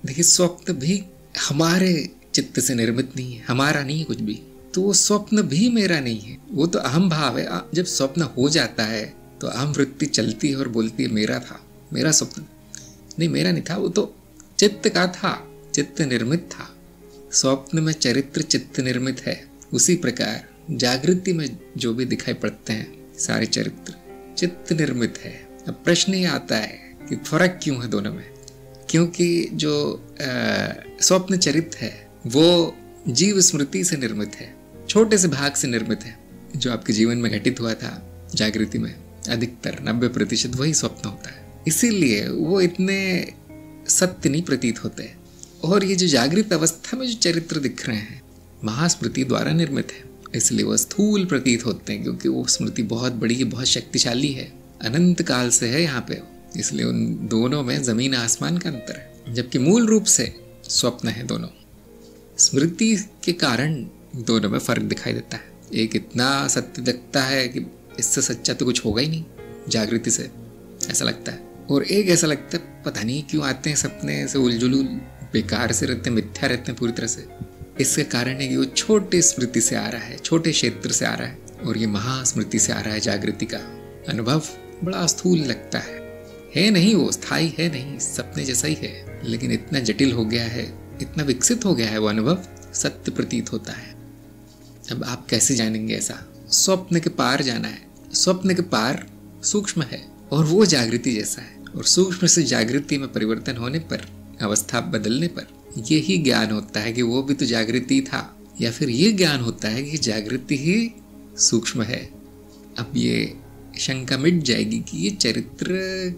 देखिए स्वप्न भी हमारे चित्त से निर्मित नहीं है, हमारा नहीं है कुछ भी, तो वो स्वप्न भी मेरा नहीं है, वो तो अहम भाव है। जब स्वप्न हो जाता है तो अहम वृत्ति चलती है और बोलती है मेरा था, मेरा स्वप्न नहीं, मेरा नहीं था, वो तो चित्त का था, चित्त निर्मित था। स्वप्न में चरित्र चित्त निर्मित है, उसी प्रकार जागृति में जो भी दिखाई पड़ते हैं सारे चरित्र चित्त निर्मित है। अब प्रश्न ये आता है कि फर्क क्यों है दोनों में, क्योंकि जो स्वप्न चरित्र है वो जीव स्मृति से निर्मित है, छोटे से भाग से निर्मित है। जो आपके जीवन में घटित हुआ था जागृति में अधिकतर 90% वही स्वप्न होता है, इसीलिए वो इतने सत्य नहीं प्रतीत होते। और ये जो जागृत अवस्था में जो चरित्र दिख रहे हैं महास्मृति द्वारा निर्मित है, इसलिए वो स्थूल प्रतीत होते हैं, क्योंकि वो स्मृति बहुत बड़ी है, बहुत शक्तिशाली है, अनंत काल से है यहाँ पे, इसलिए उन दोनों में जमीन आसमान का अंतर है। जबकि मूल रूप से स्वप्न है दोनों, स्मृति के कारण दोनों में फर्क दिखाई देता है। एक इतना सत्य दिखता है कि इससे सच्चा तो कुछ होगा ही नहीं, जागृति से ऐसा लगता है, और एक ऐसा लगता है पता नहीं क्यों आते हैं सपने ऐसे उलझुल, बेकार से रहते हैं, मिथ्या रहते हैं पूरी तरह से। इसके कारण है कि वो छोटे स्मृति से आ रहा है, छोटे क्षेत्र से आ रहा है, और ये महास्मृति से आ रहा है। जागृति का अनुभव बड़ा स्थूल लगता है नहीं, वो स्थायी है नहीं, सपने जैसा ही है, लेकिन इतना जटिल हो गया है, इतना विकसित हो गया है, वो अनुभव सत्य प्रतीत होता है। अब आप कैसे जानेंगे ऐसा? स्वप्न के पार जाना है, स्वप्न के पार सूक्ष्म है और वो जागृति जैसा है, और सूक्ष्म से जागृति में परिवर्तन होने पर, अवस्था बदलने पर यही ज्ञान होता है कि वो भी तो जागृति था, या फिर ये ज्ञान होता है कि जागृति ही सूक्ष्म है। अब ये शंका मिट जाएगी कि ये चरित्र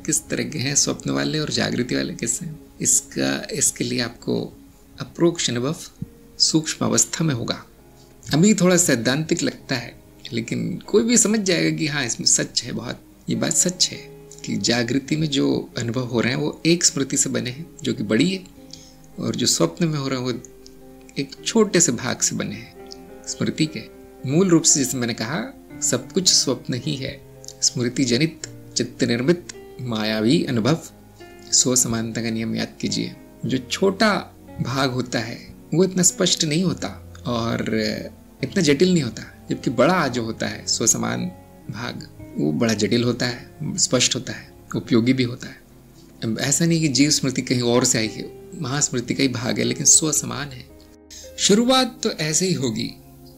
किस तरह के हैं, स्वप्न वाले और जागृति वाले किस हैं। इसके लिए आपको अप्रोक्ष अनुभव सूक्ष्म अवस्था में होगा। अभी थोड़ा सैद्धांतिक लगता है, लेकिन कोई भी समझ जाएगा कि हाँ इसमें सच है, बहुत ये बात सच है कि जागृति में जो अनुभव हो रहे हैं वो एक स्मृति से बने हैं जो कि बड़ी है, और जो स्वप्न में हो रहे हैं वो एक छोटे से भाग से बने हैं स्मृति के। मूल रूप से जैसे मैंने कहा सब कुछ स्वप्न ही है, स्मृति जनित चित्त निर्मित मायावी अनुभव। स्व समानता का नियम याद कीजिए, जो छोटा भाग होता है वो इतना स्पष्ट नहीं होता और इतना जटिल नहीं होता, जबकि बड़ा जो होता है स्व समान भाग वो बड़ा जटिल होता है, स्पष्ट होता है, उपयोगी भी होता है। अब ऐसा नहीं कि जीव स्मृति कहीं और से आई है, महास्मृति का ही भाग है, लेकिन स्व समान है। शुरुआत तो ऐसे ही होगी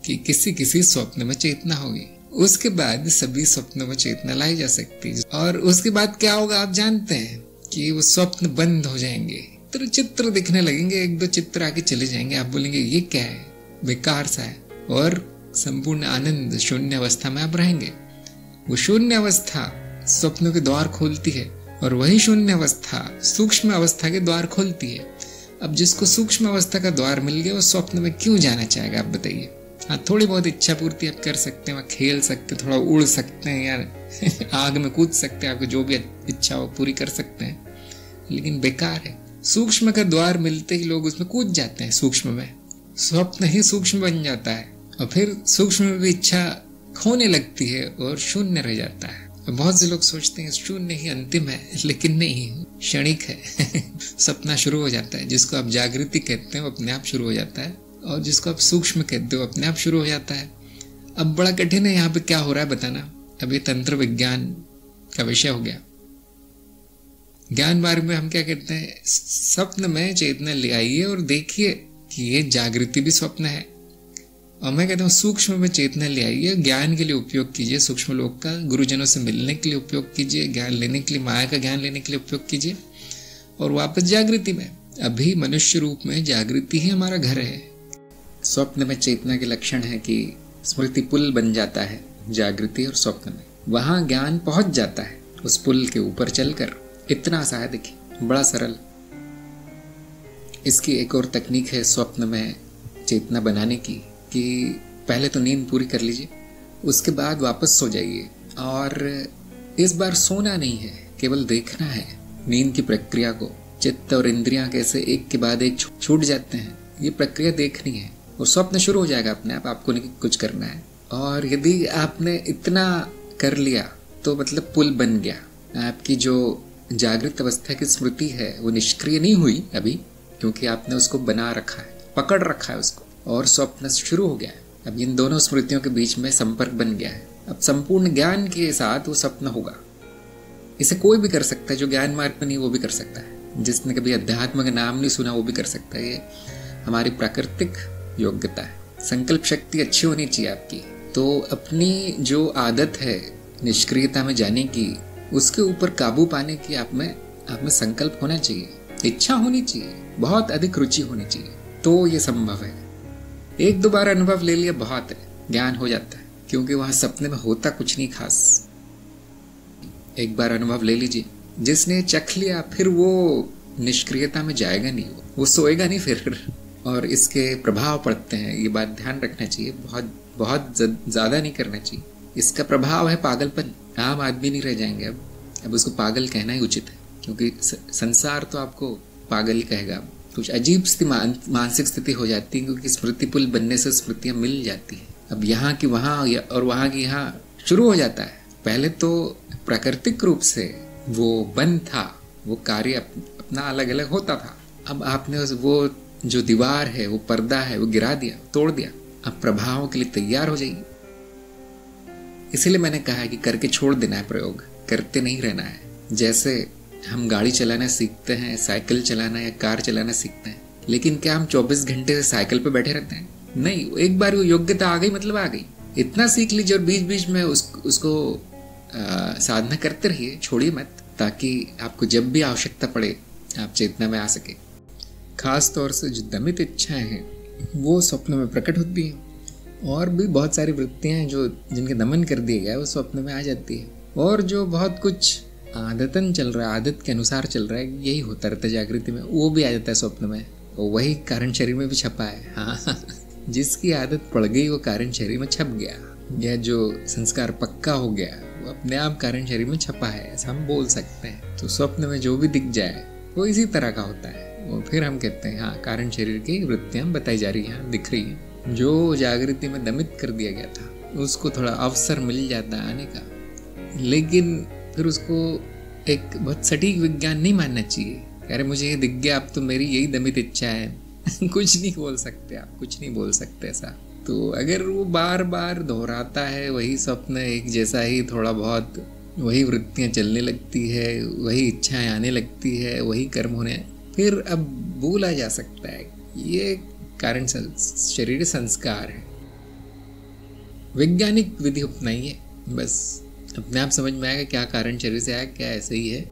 कि किसी किसी स्वप्न में चेतना होगी, उसके बाद सभी स्वप्नों में चेतना लाई जा सकती है, और उसके बाद क्या होगा आप जानते हैं कि वो स्वप्न बंद हो जाएंगे, तो चित्र दिखने लगेंगे, एक दो चित्र आके चले जाएंगे, आप बोलेंगे ये क्या है, बेकार सा है, और संपूर्ण आनंद शून्य अवस्था में आप रहेंगे। वो शून्य अवस्था स्वप्नों के द्वार खोलती है, और वही शून्य अवस्था सूक्ष्म अवस्था के द्वार खोलती है। अब जिसको सूक्ष्म अवस्था का द्वार मिल गया वो स्वप्न में क्यों जाना चाहेगा, आप बताइए। हाँ, थोड़ी बहुत इच्छा पूर्ति आप कर सकते हैं, खेल सकते हैं, थोड़ा उड़ सकते हैं यार आग में कूद सकते हैं, आपको जो भी इच्छा हो पूरी कर सकते हैं, लेकिन बेकार है। सूक्ष्म का द्वार मिलते ही लोग उसमें कूद जाते हैं, सूक्ष्म में स्वप्न ही सूक्ष्म बन जाता है, और फिर सूक्ष्म में भी इच्छा खोने लगती है और शून्य रह जाता है। बहुत से लोग सोचते हैं शून्य ही अंतिम है, लेकिन नहीं, क्षणिक है सपना शुरू हो जाता है। जिसको आप जागृति कहते हैं वो अपने आप शुरू हो जाता है, और जिसको आप सूक्ष्म कहते हो अपने आप शुरू हो जाता है। अब बड़ा कठिन है यहाँ पे क्या हो रहा है बताना। अब ये तंत्र विज्ञान का विषय हो गया। ज्ञान मार्ग में हम क्या कहते हैं, स्वप्न में चेतना ले आइए और देखिए कि ये जागृति भी स्वप्न है, और मैं कहता हूँ सूक्ष्म में चेतना ले आइए, ज्ञान के लिए उपयोग कीजिए, सूक्ष्म लोक का गुरुजनों से मिलने के लिए उपयोग कीजिए, ज्ञान लेने के लिए, माया का ज्ञान लेने के लिए उपयोग कीजिए, और वापस जागृति में। अभी मनुष्य रूप में जागृति ही हमारा घर है। स्वप्न में चेतना के लक्षण है कि स्मृति पुल बन जाता है जागृति और स्वप्न में, वहां ज्ञान पहुंच जाता है उस पुल के ऊपर चलकर। इतना सा है, देखिए बड़ा सरल। इसकी एक और तकनीक है स्वप्न में चेतना बनाने की, कि पहले तो नींद पूरी कर लीजिए, उसके बाद वापस सो जाइए, और इस बार सोना नहीं है, केवल देखना है नींद की प्रक्रिया को। चित्त और इंद्रियां कैसे एक के बाद एक छूट जाते हैं, ये प्रक्रिया देखनी है, और स्वप्न शुरू हो जाएगा अपने आप, आपको नहीं कुछ करना है। और यदि आपने इतना कर लिया तो मतलब पुल बन गया। आपकी जो जागृत अवस्था की स्मृति है वो निष्क्रिय नहीं हुई अभी, क्योंकि आपने उसको बना रखा है, पकड़ रखा है उसको, और स्वप्न शुरू हो गया है। अब इन दोनों स्मृतियों के बीच में संपर्क बन गया है। अब संपूर्ण ज्ञान के साथ वो स्वप्न होगा। इसे कोई भी कर सकता है, जो ज्ञान मार्ग में नहीं वो भी कर सकता है, जिसने कभी अध्यात्म का नाम नहीं सुना वो भी कर सकता है। ये हमारी प्राकृतिक योग्यता है। संकल्प शक्ति अच्छी होनी चाहिए आपकी। तो अपनी जो आदत है निष्क्रियता में जाने की, उसके ऊपर काबू पाने की आप में संकल्प होना चाहिए, इच्छा होनी चाहिए, बहुत अधिक रुचि होनी चाहिए, तो ये संभव है। एक दो बार अनुभव ले लिया बहुत है, ज्ञान हो जाता है, क्योंकि वहां सपने में होता कुछ नहीं खास। एक बार अनुभव ले लीजिए, जिसने चख लिया फिर वो निष्क्रियता में जाएगा नहीं, वो सोएगा नहीं फिर। और इसके प्रभाव पड़ते हैं, ये बात ध्यान रखना चाहिए, बहुत बहुत ज्यादा नहीं करना चाहिए। इसका प्रभाव है पागलपन। आम आदमी नहीं रह जाएंगे अब उसको पागल कहना ही उचित है, क्योंकि संसार तो आपको पागल ही कहेगा। कुछ अजीब मानसिक स्थिति हो जाती है, क्योंकि स्मृति पुल बनने से स्मृतियां मिल जाती हैं। अब यहाँ की वहाँ और वहाँ की यहाँ शुरू हो जाता है। पहले तो प्राकृतिक रूप से वो बंद था, वो कार्य अपना अलग अलग होता था। अब आपने वो जो दीवार है, वो पर्दा है, वो गिरा दिया, तोड़ दिया। अब प्रभावों के लिए तैयार हो जाइए। इसीलिए मैंने कहा है कि करके छोड़ देना है प्रयोग, करते नहीं रहना है। जैसे हम गाड़ी चलाना सीखते हैं, साइकिल चलाना या कार चलाना सीखते हैं, लेकिन क्या हम 24 घंटे से साइकिल पे बैठे रहते हैं? नहीं। एक बार वो योग्यता आ गई मतलब आ गई। इतना सीख लीजिए और बीच बीच में उसको साधना करते रहिए, छोड़िए मत, ताकि आपको जब भी आवश्यकता पड़े आप चेतना में आ सके। खास तौर से जो दमित इच्छाएं हैं वो स्वप्न में प्रकट होती हैं, और भी बहुत सारी वृत्तियां हैं जो जिनके दमन कर दिया गया है वो स्वप्न में आ जाती है। और जो बहुत कुछ आदतन चल रहा है, आदत के अनुसार चल रहा है, यही होता रहता है जागृति में, वो भी आ जाता है स्वप्न में। वही कारण शरीर में भी छपा है। हाँ, जिसकी आदत पड़ गई वो कारण शरीर में छप गया, या जो संस्कार पक्का हो गया वो अपने आप कारण शरीर में छपा है, ऐसा हम बोल सकते हैं। तो स्वप्न में जो भी दिख जाए वो इसी तरह का होता है, वो फिर हम कहते हैं हाँ कारण शरीर की वृत्तियां बताई जा रही हैं, दिख रही हैं। जो जागृति में दमित कर दिया गया था उसको थोड़ा अवसर मिल जाता है आने का, लेकिन फिर उसको एक बहुत सटीक विज्ञान नहीं मानना चाहिए। अरे मुझे ये दिख गया, अब तो मेरी यही दमित इच्छा है। कुछ नहीं बोल सकते आप, कुछ नहीं बोल सकते ऐसा। तो अगर वो बार बार दोहराता है वही स्वप्न एक जैसा ही, थोड़ा बहुत वही वृत्तियां चलने लगती है, वही इच्छाएं आने लगती है, वही कर्म होने, फिर अब बोला जा सकता है ये कारण शरीर संस्कार है। वैज्ञानिक विधि अपनाइए, बस अपने आप समझ में आएगा क्या कारण शरीर से आया, क्या ऐसे ही है।